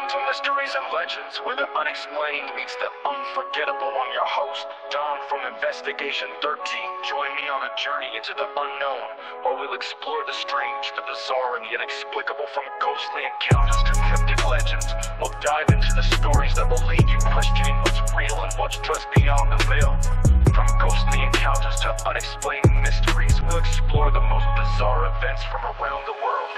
Welcome to Mysteries and Legends, where the unexplained meets the unforgettable. I'm your host, Don from Investigation 13. Join me on a journey into the unknown, where we'll explore the strange, the bizarre, and the inexplicable. From ghostly encounters to cryptic legends, we'll dive into the stories that will leave you questioning what's real and what's just beyond the veil. From ghostly encounters to unexplained mysteries, we'll explore the most bizarre events from around the world.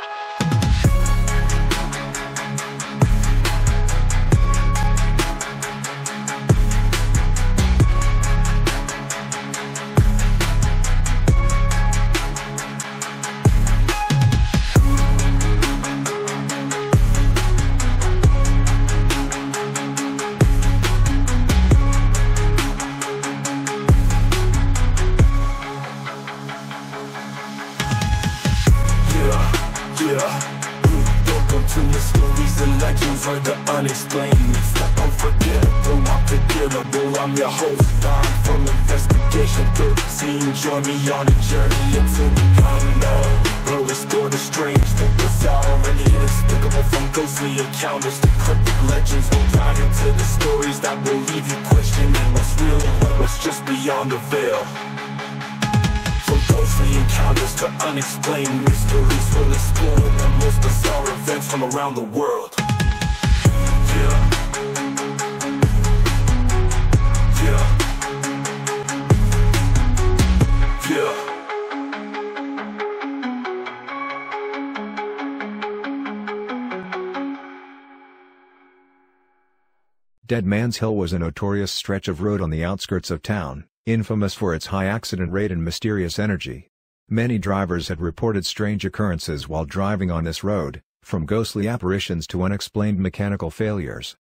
Welcome to Mysteries and Legends, where the unexplained meets the unforgettable. Unforgettable. I'm your host, Don from Investigation 13. Join me on a journey into the unknown. We'll explore the strange, the bizarre, and the inexplicable. From ghostly encounters to cryptic legends, we'll dive into the stories that will leave you questioning what's real and what's just beyond the veil. From ghostly encounters to unexplained mysteries, we'll explore the most bizarre events from around the world. Yeah. Dead Man's Hill was a notorious stretch of road on the outskirts of town, infamous for its high accident rate and mysterious energy. Many drivers had reported strange occurrences while driving on this road, from ghostly apparitions to unexplained mechanical failures.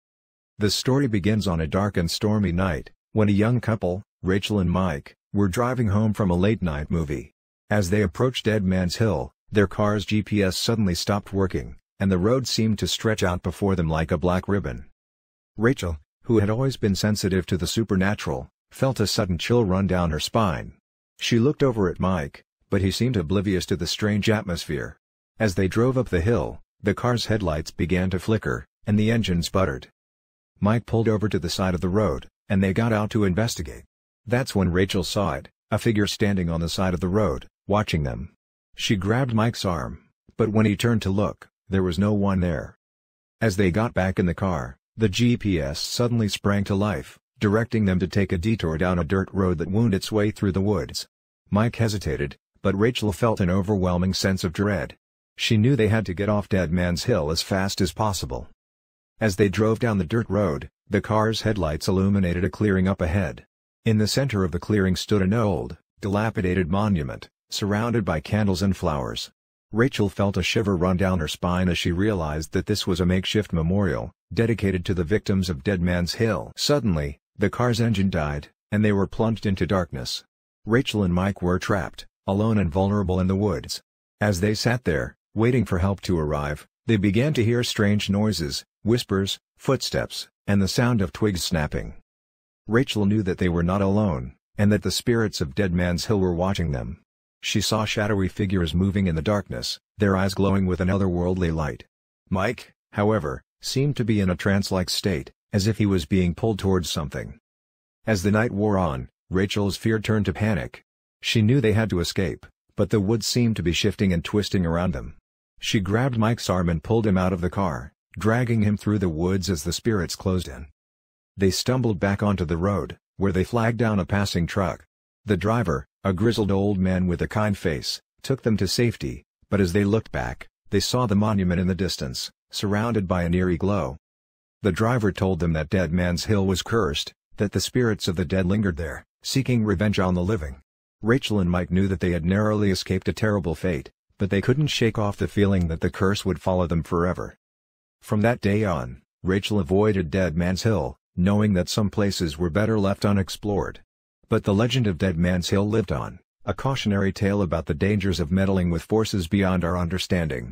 The story begins on a dark and stormy night, when a young couple, Rachel and Mike, were driving home from a late-night movie. As they approached Dead Man's Hill, their car's GPS suddenly stopped working, and the road seemed to stretch out before them like a black ribbon. Rachel, who had always been sensitive to the supernatural, felt a sudden chill run down her spine. She looked over at Mike, but he seemed oblivious to the strange atmosphere. As they drove up the hill, the car's headlights began to flicker, and the engine sputtered. Mike pulled over to the side of the road, and they got out to investigate. That's when Rachel saw it, a figure standing on the side of the road, watching them. She grabbed Mike's arm, but when he turned to look, there was no one there. As they got back in the car, the GPS suddenly sprang to life, directing them to take a detour down a dirt road that wound its way through the woods. Mike hesitated, but Rachel felt an overwhelming sense of dread. She knew they had to get off Dead Man's Hill as fast as possible. As they drove down the dirt road, the car's headlights illuminated a clearing up ahead. In the center of the clearing stood an old, dilapidated monument, surrounded by candles and flowers. Rachel felt a shiver run down her spine as she realized that this was a makeshift memorial, dedicated to the victims of Dead Man's Hill. Suddenly, the car's engine died, and they were plunged into darkness. Rachel and Mike were trapped, alone and vulnerable in the woods. As they sat there, waiting for help to arrive, they began to hear strange noises, whispers, footsteps, and the sound of twigs snapping. Rachel knew that they were not alone, and that the spirits of Dead Man's Hill were watching them. She saw shadowy figures moving in the darkness, their eyes glowing with an otherworldly light. Mike, however, seemed to be in a trance-like state, as if he was being pulled towards something. As the night wore on, Rachel's fear turned to panic. She knew they had to escape, but the woods seemed to be shifting and twisting around them. She grabbed Mike's arm and pulled him out of the car, dragging him through the woods as the spirits closed in. They stumbled back onto the road, where they flagged down a passing truck. The driver, a grizzled old man with a kind face, took them to safety, but as they looked back, they saw the monument in the distance, surrounded by an eerie glow. The driver told them that Dead Man's Hill was cursed, that the spirits of the dead lingered there, seeking revenge on the living. Rachel and Mike knew that they had narrowly escaped a terrible fate, but they couldn't shake off the feeling that the curse would follow them forever. From that day on, Rachel avoided Dead Man's Hill, knowing that some places were better left unexplored. But the legend of Dead Man's Hill lived on, a cautionary tale about the dangers of meddling with forces beyond our understanding.